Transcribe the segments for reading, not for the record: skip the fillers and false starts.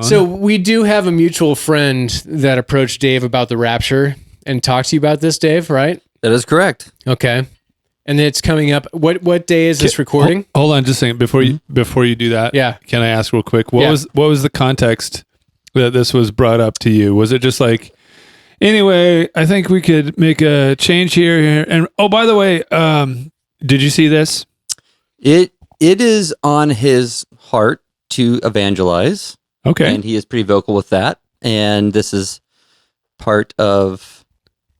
So we do have a mutual friend that approached Dave about the rapture and talked to you about this, Dave, right? That is correct. Okay. And it's coming up. What day is this recording? Hold on just a second. Before you do that, can I ask real quick, what was the context that this was brought up to you? Was it just like, anyway, I think we could make a change here. And oh, by the way, did you see this? It is on his heart to evangelize. Okay. And he is pretty vocal with that. And this is part of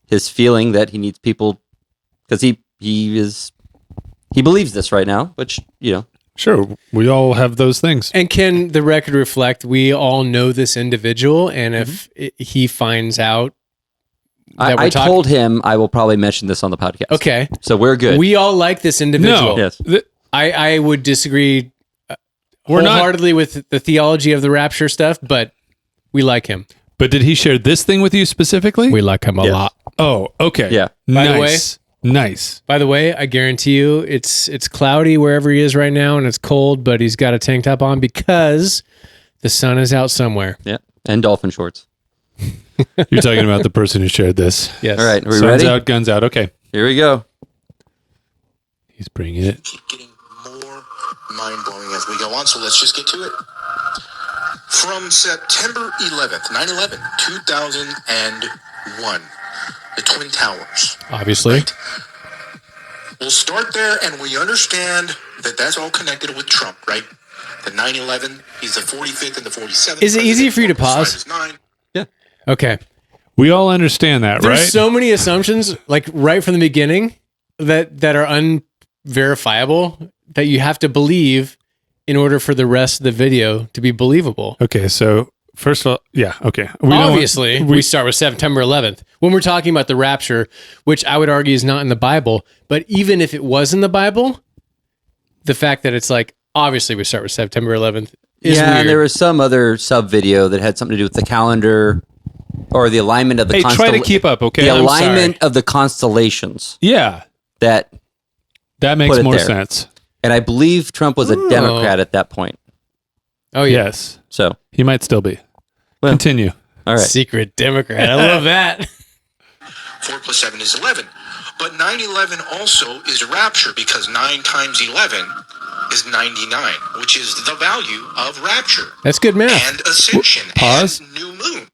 his feeling that he needs people, because he believes this right now, which, Sure, we all have those things. And can the record reflect we all know this individual, and if he finds out that I told him I will probably mention this on the podcast. Okay. So we're good. We all like this individual. No. Yes. I would disagree wholeheartedly with the theology of the rapture stuff, but we like him. But did he share this thing with you specifically? We like him a lot. Oh, okay. Yeah. Nice. By the way, I guarantee you it's cloudy wherever he is right now, and it's cold, but he's got a tank top on because the sun is out somewhere. Yeah. And dolphin shorts. You're talking about the person who shared this. Yes. All right. Are we Sun's ready? out, guns out. Okay. Here we go. He's bringing it. Keep getting more mind-blowing as we go on, so let's just get to it. From September 11th, 9/11, 2001, the Twin Towers. Obviously. Right? We'll start there, and we understand that that's all connected with Trump, right? The 9/11, he's the 45th and the 47th. Is it easy for you to pause? Yeah. Okay. We all understand that, There's right? so many assumptions, like right from the beginning, that are unverifiable that you have to believe in order for the rest of the video to be believable. Okay, so first of all, okay. Obviously, we start with September 11th. When we're talking about the rapture, which I would argue is not in the Bible, but even if it was in the Bible, the fact that it's like, obviously we start with September 11th is Yeah, weird. and there was some other sub video that had something to do with the calendar or the alignment of the Hey, try to keep up, okay? The I'm alignment sorry. of the constellations Yeah, that that makes Put it more there. sense. and I believe Trump was a Democrat at that point. Oh, yeah. Yes, So, he might still be. Well- Continue. all right. Secret Democrat. I love that. 4 plus 7 is 11. But 9/11 also is rapture because 9 times 11 is 99, which is the value of rapture That's good math. and ascension Pause. and new moon.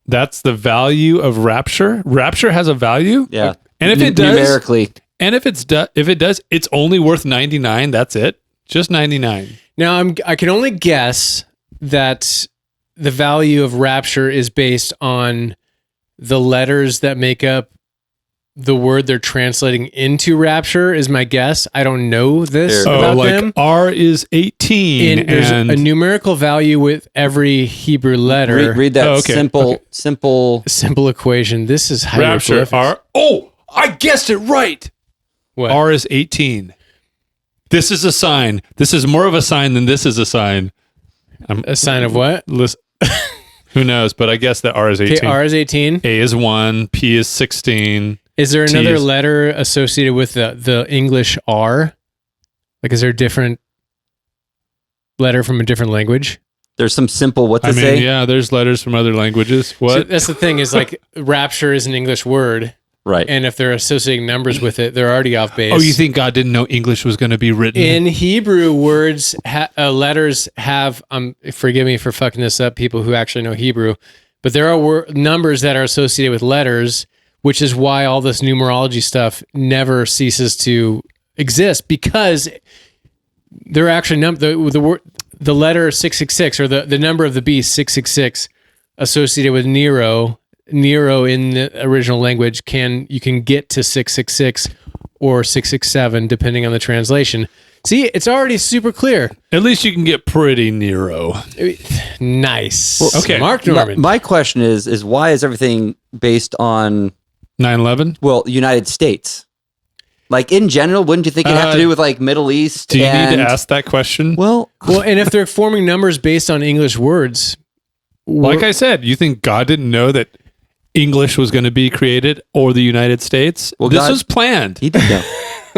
That's the value of rapture. Rapture has a value. Yeah. And if it does, numerically, and if it does, it's only worth 99. That's it. Just 99. Now, I can only guess that the value of rapture is based on the letters that make up the word they're translating into rapture is my guess. I don't know this There- about like them. R is 18. And there's and a numerical value with every Hebrew letter. read that Oh, okay. simple. Simple equation. This is rapture. hieroglyphics. R. Oh, I guessed it right. What? R is 18. This is a sign. This is more of a sign than this is a sign. A sign of what? Listen, who knows? But I guess that R is 18. Okay, R is 18. A is 1. P is 16. Is there T another is- letter associated with the English R? Like, is there a different letter from a different language? There's some simple, what to I mean, say? yeah, there's letters from other languages. So What? that's the thing is like rapture is an English word. Right. And if they're associating numbers with it, they're already off base. Oh, you think God didn't know English was going to be written? In Hebrew, words, letters have, forgive me for fucking this up, people who actually know Hebrew, but there are numbers that are associated with letters, which is why all this numerology stuff never ceases to exist, because they're actually the letter 666 or the number of the beast 666 associated with Nero in the original language you can get to 666 or 667 depending on the translation. See, it's already super clear. At least you can get pretty Nero. Nice. okay. Mark Norman. My question is why is everything based on 9/11? well, United States? Like in general, wouldn't you think it'd have to do with like Middle East? Do you and, need to ask that question? Well, And if they're forming numbers based on English words, Like I said, you think God didn't know that English was going to be created or the United States? Well, this God- was planned. he did know.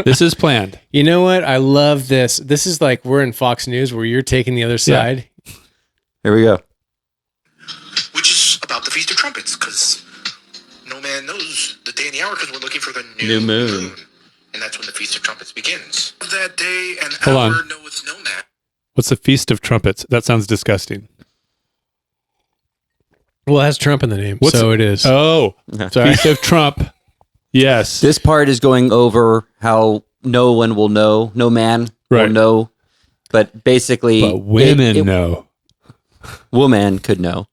This is planned. you know what? I love this. This is like we're in Fox News where you're taking the other side. Here we go. Feast of Trumpets, because no man knows the day and the hour, because we're looking for the new moon. And that's when the Feast of Trumpets begins. That day and Hold hour on. knoweth no man. What's the Feast of Trumpets? That sounds disgusting. Well, it has Trump in the name, so it is. Oh, Sorry. Feast of Trump. Yes. This part is going over how no one will know, no man will Right. know, but basically, But women know. Woman could know.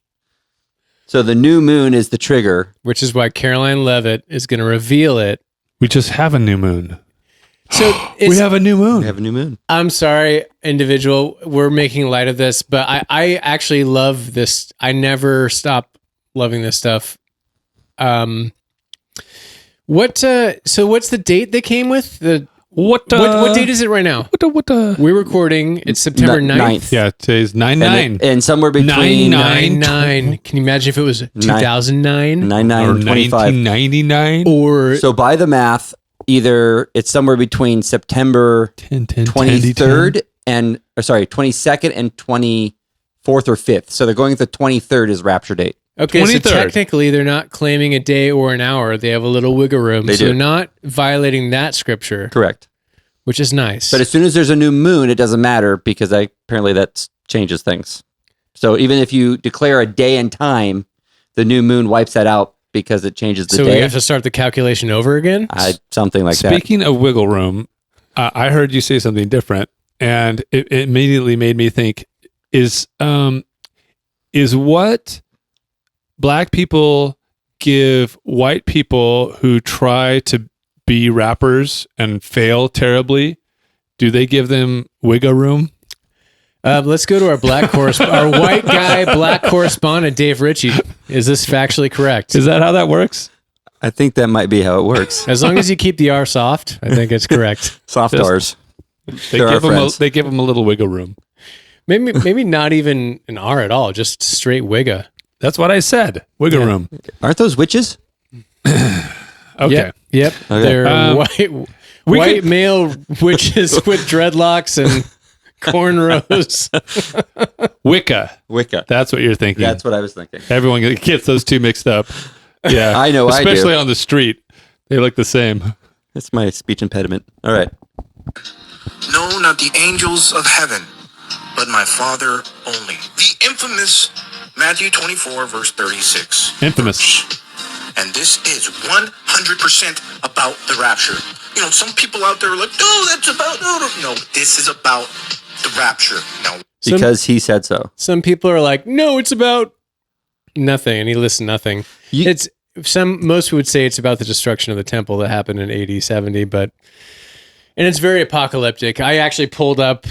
So the new moon is the trigger. Which is why Caroline Levitt is going to reveal it. We just have a new moon. So We have a new moon. We have a new moon. I'm sorry, individual. We're making light of this, but I actually love this. I never stop loving this stuff. So what's the date they came with? What date is it right now? What We're recording. It's September 9th. Yeah, today's 9/9. And somewhere between 9/9. Can you imagine if it was 2009 99 or and 25. 1999. or So by the math, either it's somewhere between September 23rd and 22nd and 24th or 5th. So they're going with the 23rd as rapture date. okay? 23rd. So technically, they're not claiming a day or an hour. They have a little wiggle room. They so do. they're not violating that scripture, Correct. which is nice. But as soon as there's a new moon, it doesn't matter because apparently that changes things. So even if you declare a day and time, the new moon wipes that out because it changes the so day. we have to start the calculation over again. Something like that. Speaking of wiggle room, I heard you say something different, and it immediately made me think: is what black people give white people who try to be rappers and fail terribly? Do they give them wiggle room? Let's go to our our white guy black correspondent, Dave Ritchie. Is this factually correct? Is that how that works? I think that might be how it works. As long as you keep the R soft, I think it's correct. Soft Just- R's. They They're our give them friends. they give them a little wiggle room. Maybe not even an R at all, just straight wigga. That's what I said. Wiggle room. Aren't those witches? Okay. Yep. They're white could- male witches with dreadlocks and cornrows. Wicca. Wicca. That's what you're thinking. That's what I was thinking. Everyone gets those two mixed up. Yeah. I know, I do. Especially on the street. They look the same. That's my speech impediment. All right. No, not the angels of heaven, but my Father only. The infamous Matthew 24, verse 36. Infamous. And this is 100% about the rapture. You know, some people out there are like, no, that's about, no, this is about the rapture. Now, Because he said so. Some people are like, no, it's about nothing, and he lists nothing. Most would say it's about the destruction of the temple that happened in AD 70, and it's very apocalyptic. I actually pulled up,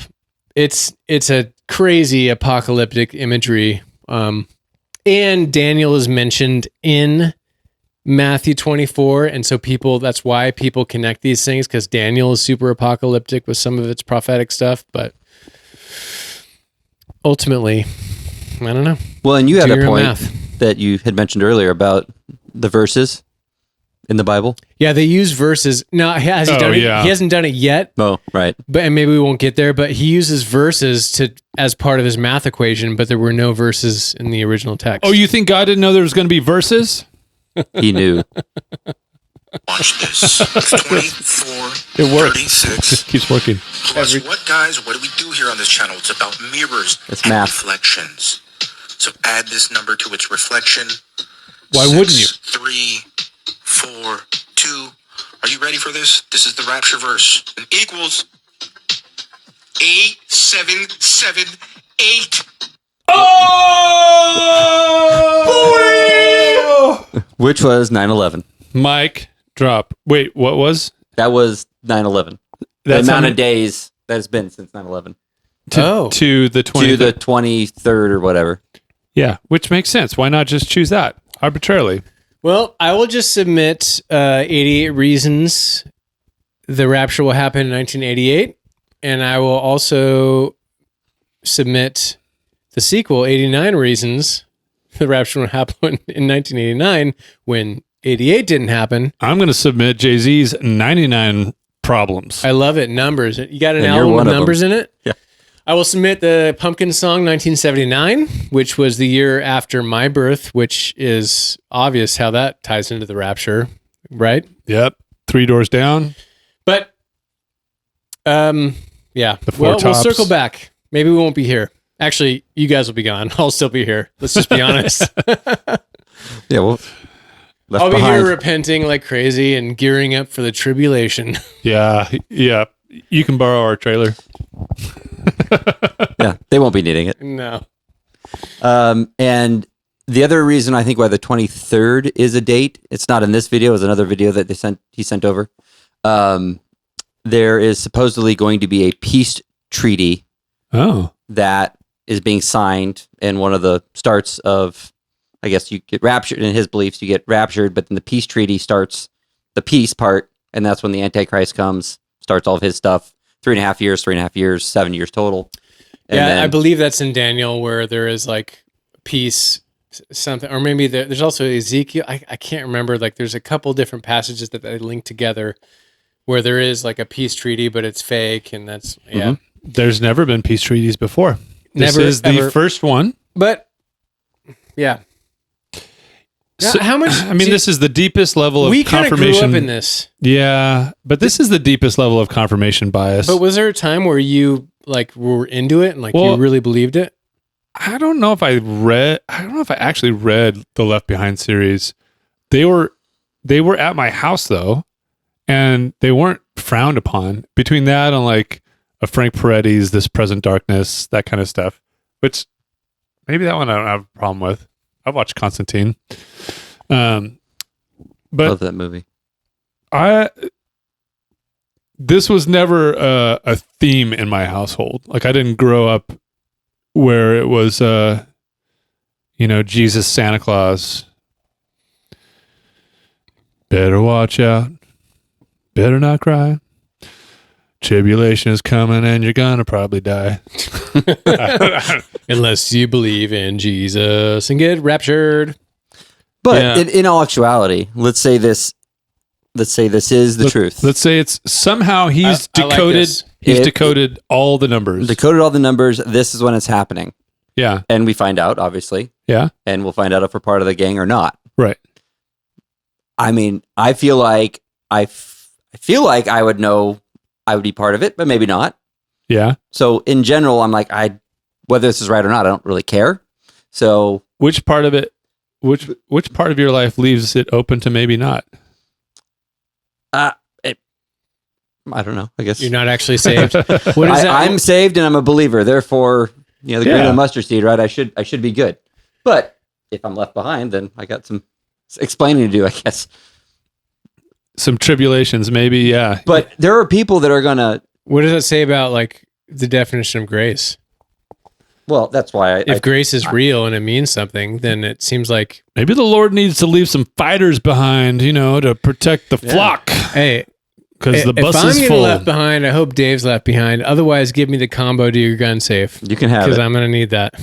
it's a crazy apocalyptic imagery. And Daniel is mentioned in Matthew 24. And so that's why people connect these things, because Daniel is super apocalyptic with some of its prophetic stuff. But ultimately, I don't know. Well, and you had Do a your point math. that you had mentioned earlier about the verses in the Bible. Yeah, they use verses. No, has he done it? yeah. He hasn't done it yet. Oh, right. And maybe we won't get there, but he uses verses as part of his math equation, but there were no verses in the original text. Oh, you think God didn't know there was going to be verses? He knew. watch this. It's 24, It works. 36. Just keeps working. Plus, what do we do here on this channel? It's about mirrors It's and math. reflections. So add this number to its reflection. Why wouldn't you? 3, 4, 2. Are you ready for this? This is the rapture verse. It equals 8778. Which was 9/11. Mike, drop. Wait, what was? That was 9/11. The That's amount how of days that it's been since 9/11. to the 20th. To the 23rd or whatever. Yeah, which makes sense. Why not just choose that arbitrarily? Well, I will just submit 88 reasons the rapture will happen in 1988, and I will also submit the sequel, 89 reasons the rapture will happen in 1989 when 88 didn't happen. I'm going to submit Jay-Z's 99 problems. I love it. Numbers. You got an And you're album one with of numbers in it? Yeah. I will submit the Pumpkin Song 1979, which was the year after my birth, which is obvious how that ties into the rapture, right? Yep. 3 Doors Down. But, yeah. We'll circle back. Maybe we won't be here. Actually, you guys will be gone. I'll still be here. Let's just be honest. Yeah, well, I'll be here repenting like crazy and gearing up for the tribulation. Yeah. You can borrow our trailer. Yeah, they won't be needing it. No. And the other reason I think why the 23rd is a date, it's not in this video, it was another video that he sent over. There is supposedly going to be a peace treaty that is being signed, and one of the starts of, I guess you get raptured, in his beliefs, you get raptured, but then the peace treaty starts the peace part, and that's when the Antichrist comes, starts all of his stuff. 3.5 years, 7 years total. And I believe that's in Daniel, where there is like peace something, or maybe there's also Ezekiel. I can't remember. Like there's a couple different passages that they link together where there is like a peace treaty, but it's fake, and that's There's never been peace treaties before. This is the first one. But yeah. So, how much? I mean, this is the deepest level of confirmation. We kind of grew up in this. Yeah, but this is the deepest level of confirmation bias. But was there a time where you like were into it and like you really believed it? I don't know if I actually read the Left Behind series. They were at my house though, and they weren't frowned upon. Between that and like a Frank Peretti's This Present Darkness, that kind of stuff, which maybe that one I don't have a problem with. I've watched Constantine. But love that movie. This was never a theme in my household. Like I didn't grow up where it was, Jesus, Santa Claus. Better watch out. Better not cry. Tribulation is coming and you're gonna probably die. Unless you believe in Jesus and get raptured. But in all actuality, let's say this is the truth. Let's say it's somehow he's decoded. He's decoded all the numbers. Decoded all the numbers. This is when it's happening. Yeah. And we find out, obviously. Yeah. And we'll find out if we're part of the gang or not. Right. I mean, I feel like I would know I would be part of it, but maybe not. Yeah. So in general, I'm like, whether this is right or not, I don't really care. So which part of it, which part of your life leaves it open to maybe not? I don't know. I guess you're not actually saved. What is that? I'm saved and I'm a believer. Therefore, the grain of the mustard seed, right? I should be good. But if I'm left behind, then I got some explaining to do, I guess. Some tribulations, maybe, yeah. But there are people that are gonna. What does that say about like the definition of grace? Well, that's why if grace is real and it means something, then it seems like maybe the Lord needs to leave some fighters behind, to protect the flock. Hey, because the bus is full. If I'm getting left behind, I hope Dave's left behind. Otherwise, give me the combo to your gun safe. You can have it because I'm gonna need that.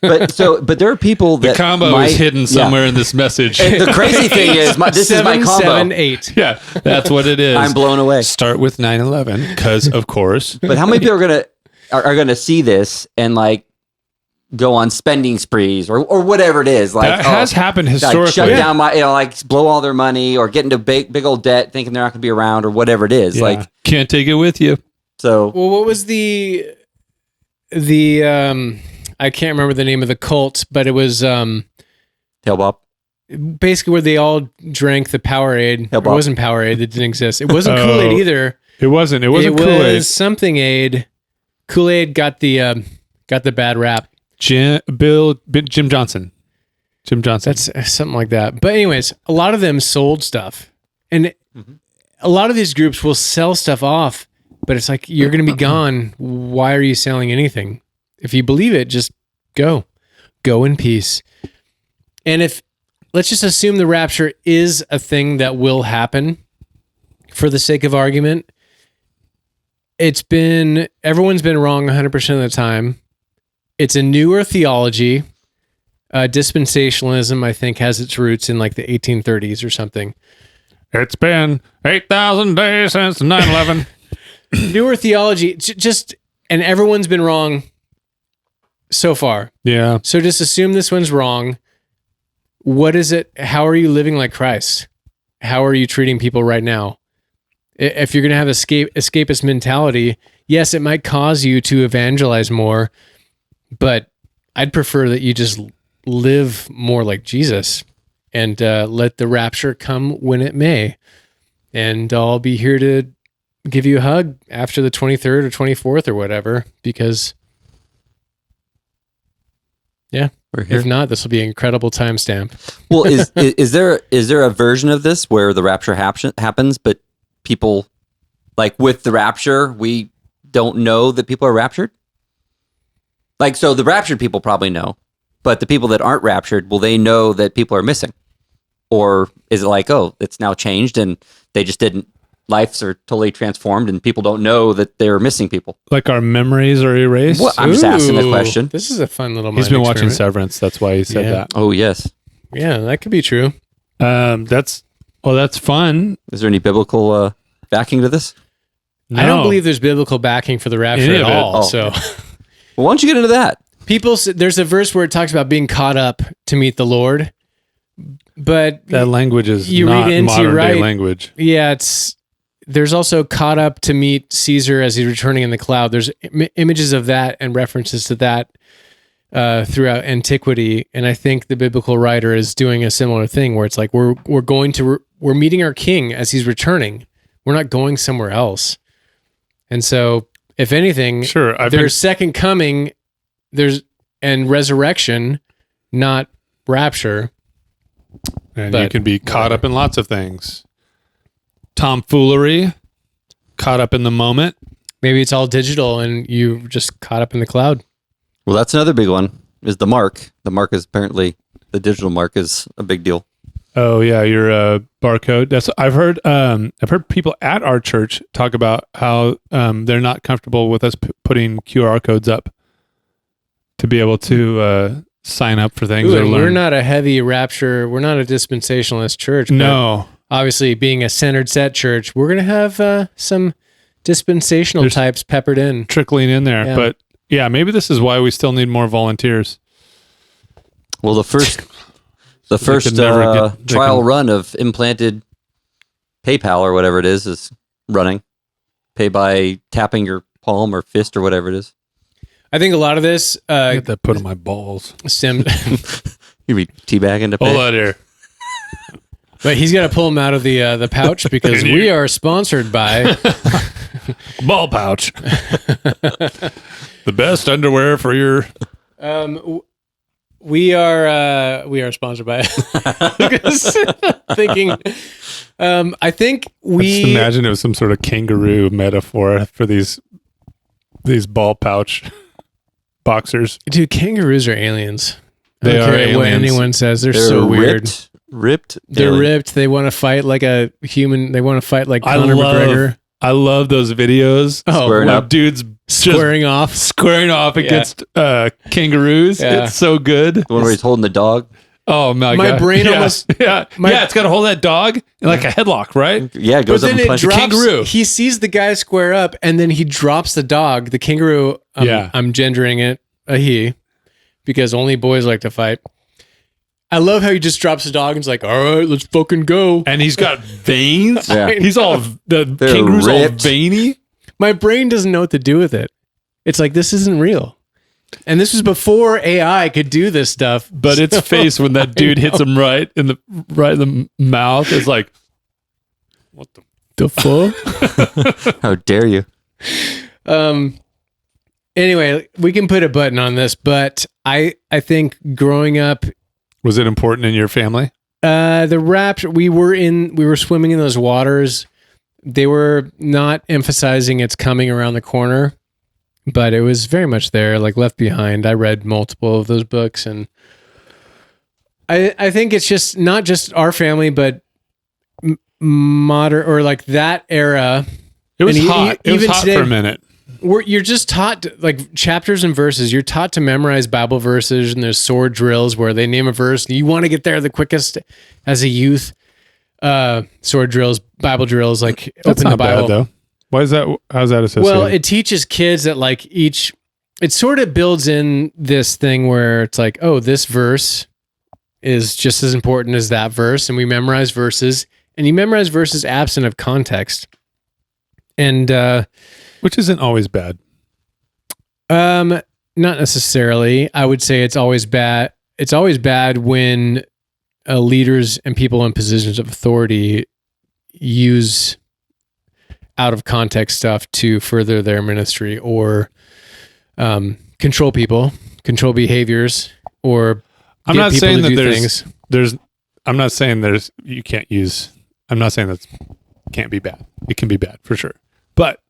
But there are people that the combo is hidden somewhere in this message. And the crazy thing is, this is my combo. 7, 8. Yeah, that's what it is. I'm blown away. Start with 9/11, because of course. But how many people are gonna see this and like go on spending sprees or whatever it is? Like that has happened historically. Like shut down like blow all their money or get into big old debt, thinking they're not gonna be around or whatever it is. Yeah. Like can't take it with you. So well, what was the I can't remember the name of the cult, but it was Hale-Bopp. Basically, where they all drank the Powerade. It wasn't Powerade; it didn't exist. It wasn't Kool-Aid either. It wasn't. It wasn't Kool-Aid. It was something aid. Kool-Aid got the bad rap. Jim Johnson. Jim Johnson. That's something like that. But anyways, a lot of them sold stuff, and a lot of these groups will sell stuff off. But it's like you're going to be gone. Why are you selling anything? If you believe it, just go in peace. And let's just assume the rapture is a thing that will happen for the sake of argument. Everyone's been wrong 100% of the time. It's a newer theology. Dispensationalism, I think, has its roots in like the 1830s or something. It's been 8,000 days since 9/11. Newer theology, and everyone's been wrong so far. Yeah. So just assume this one's wrong. What is it? How are you living like Christ? How are you treating people right now? If you're going to have escapist mentality, yes, it might cause you to evangelize more, but I'd prefer that you just live more like Jesus and let the rapture come when it may. And I'll be here to give you a hug after the 23rd or 24th or whatever, because if not, this will be an incredible timestamp. Well, is there a version of this where the rapture happens, but people, like with the rapture, we don't know that people are raptured? Like, so the raptured people probably know, but the people that aren't raptured, will they know that people are missing? Or is it like, oh, it's now changed and they just didn't, lives are totally transformed and people don't know that they're missing people? Like our memories are erased? Well, I'm just asking the question. This is a fun little mind He's been watching experiment. Severance. That's why he said that. Oh, yes. Yeah, that could be true. That's fun. Is there any biblical backing to this? No. I don't believe there's biblical backing for the rapture at all. Oh. So, well, why don't you get into that? There's a verse where it talks about being caught up to meet the Lord, but that language is you not read into modern right day language. Yeah, there's also caught up to meet Caesar as he's returning in the cloud. There's images of that and references to that throughout antiquity, and I think the biblical writer is doing a similar thing where it's like we're meeting our King as he's returning. We're not going somewhere else. And so, if anything, there's second coming, and resurrection, not rapture. And you can be caught up in lots of things. Tomfoolery, caught up in the moment. Maybe it's all digital and you just caught up in the cloud. Well, that's another big one, is the mark. The mark is apparently, the digital mark is a big deal. Oh yeah, your barcode. I've heard people at our church talk about how they're not comfortable with us putting QR codes up to be able to sign up for things. We're not a heavy rapture. We're not a dispensationalist church. No. Obviously, being a centered set church, we're going to have some dispensational types peppered in. Trickling in there. Yeah. But yeah, maybe this is why we still need more volunteers. Well, the first trial run of implanted PayPal or whatever it is running. Pay by tapping your palm or fist or whatever it is. I think a lot of this... I get that put on my balls. Stemmed... You be teabagging to pay? Hold on here. But he's got to pull them out of the pouch because we are sponsored by... Ball pouch. The best underwear for your... We are sponsored by it. Thinking, I think I just imagine it was some sort of kangaroo metaphor for these ball pouch boxers. Dude, kangaroos are aliens. They are aliens. What anyone says, they're so weird. Ripped. They're ripped. They want to fight like a human. They want to fight like Conor McGregor. I love those videos. Squaring up. Dudes squaring off against kangaroos. Yeah. It's so good. The one where he's holding the dog. Oh my God. My brain almost... it's got to hold that dog in like a headlock, right? Yeah, it goes up and punches the kangaroo. He sees the guy square up and then he drops the dog. The kangaroo, I'm gendering it, a he, because only boys like to fight. I love how he just drops the dog and is like, all right, let's fucking go. And he's got veins. Yeah. He's the kangaroo's all veiny. My brain doesn't know what to do with it. It's like, this isn't real. And this was before AI could do this stuff. But its face when that dude hits him right in the mouth is like, what the fuck? How dare you? Anyway, we can put a button on this, but I think growing up... Was it important in your family? The rapture, we were swimming in those waters. They were not emphasizing it's coming around the corner, but it was very much there, like Left Behind. I read multiple of those books, and I think it's just not just our family, but modern or like that era. It was hot. It was hot today, for a minute. You're just taught like chapters and verses. You're taught to memorize Bible verses, and there's sword drills where they name a verse. And you want to get there the quickest as a youth. Sword drills, Bible drills, like That's open not the Bible. Bad, though. Why is that? How's that associated? Well, it teaches kids that like it sort of builds in this thing where it's like, oh, this verse is just as important as that verse. And we memorize verses, and you memorize verses absent of context. And, which isn't always bad. Not necessarily. I would say it's always bad. It's always bad when leaders and people in positions of authority use out of context stuff to further their ministry or control people, control behaviors, or I'm not saying that I'm not saying you can't use. I'm not saying that can't be bad. It can be bad for sure, but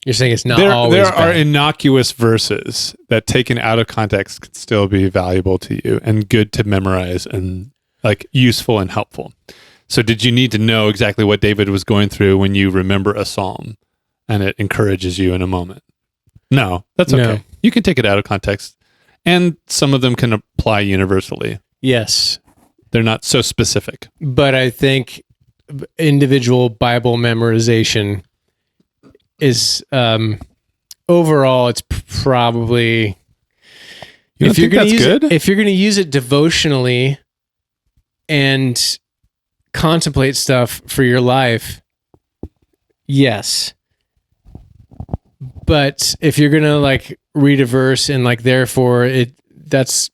you're saying it's not always there bad. Are innocuous verses that taken out of context could still be valuable to you and good to memorize and like useful and helpful. So did you need to know exactly what David was going through when you remember a psalm and it encourages you in a moment? No, that's okay. No. You can take it out of context, and some of them can apply universally. Yes. They're not so specific. But I think individual Bible memorization is overall it's probably if you're going to use it devotionally and contemplate stuff for your life, yes. But if you're going to like read a verse and like therefore that's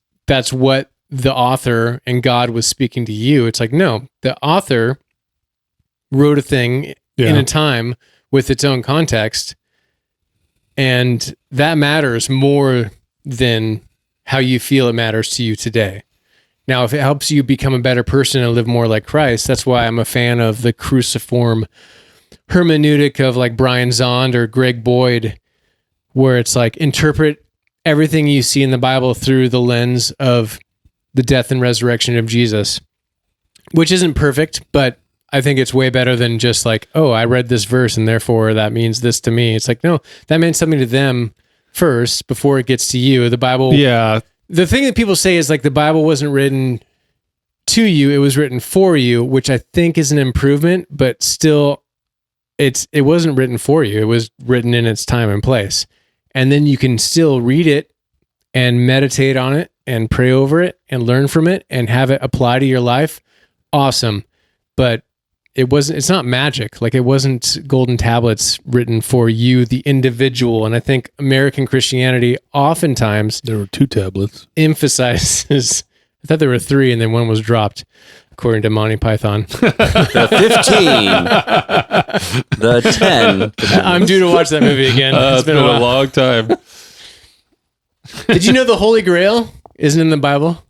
what the author and God was speaking to you, it's like, no, the author wrote a thing in a time with its own context, and that matters more than how you feel it matters to you today. Now, if it helps you become a better person and live more like Christ, that's why I'm a fan of the cruciform hermeneutic of like Brian Zond or Greg Boyd, where it's like interpret everything you see in the Bible through the lens of the death and resurrection of Jesus, which isn't perfect, but I think it's way better than just like, oh, I read this verse and therefore that means this to me. It's like, no, that meant something to them first before it gets to you. The Bible. Yeah. The thing that people say is like the Bible wasn't written to you, it was written for you, which I think is an improvement, but still it wasn't written for you. It was written in its time and place. And then you can still read it and meditate on it and pray over it and learn from it and have it apply to your life. Awesome. But it's not magic. Like it wasn't golden tablets written for you, the individual. And I think American Christianity oftentimes there were 2 tablets emphasizes, I thought there were 3 and then one was dropped according to Monty Python. The 15, the 10. I'm due to watch that movie again. It's been a long time. Did you know the Holy Grail isn't in the Bible?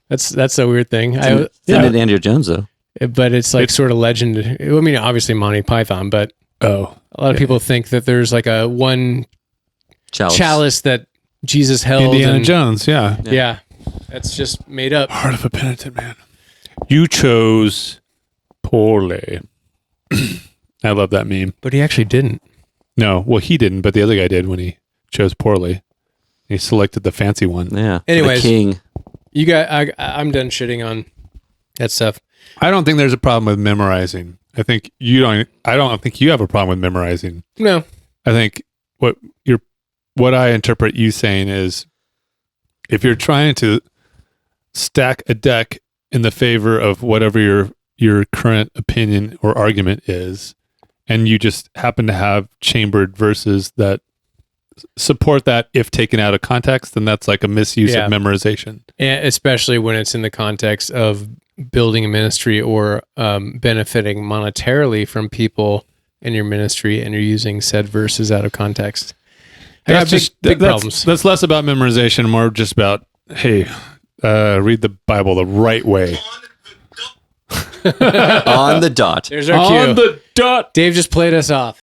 That's a weird thing. It's in Indiana Jones though. But it's like sort of legend. I mean, obviously Monty Python, but a lot of people think that there's like a one chalice that Jesus held. Indiana Jones, yeah. Yeah. That's just made up. Heart of a penitent man. You chose poorly. I love that meme. But he actually didn't. No, well, he didn't, but the other guy did when he chose poorly. He selected the fancy one. Yeah. Anyways, the king. I'm done shitting on that stuff. I don't think there's a problem with memorizing. I don't think you have a problem with memorizing. No. I think what I interpret you saying is if you're trying to stack a deck in the favor of whatever your current opinion or argument is, and you just happen to have chambered verses that support that if taken out of context, then that's like a misuse of memorization. And especially when it's in the context of building a ministry or benefiting monetarily from people in your ministry, and you're using said verses out of context. That's just big problems. That's less about memorization, more just about, hey, read the Bible the right way. On the dot. There's our cue. On the dot. Dave just played us off.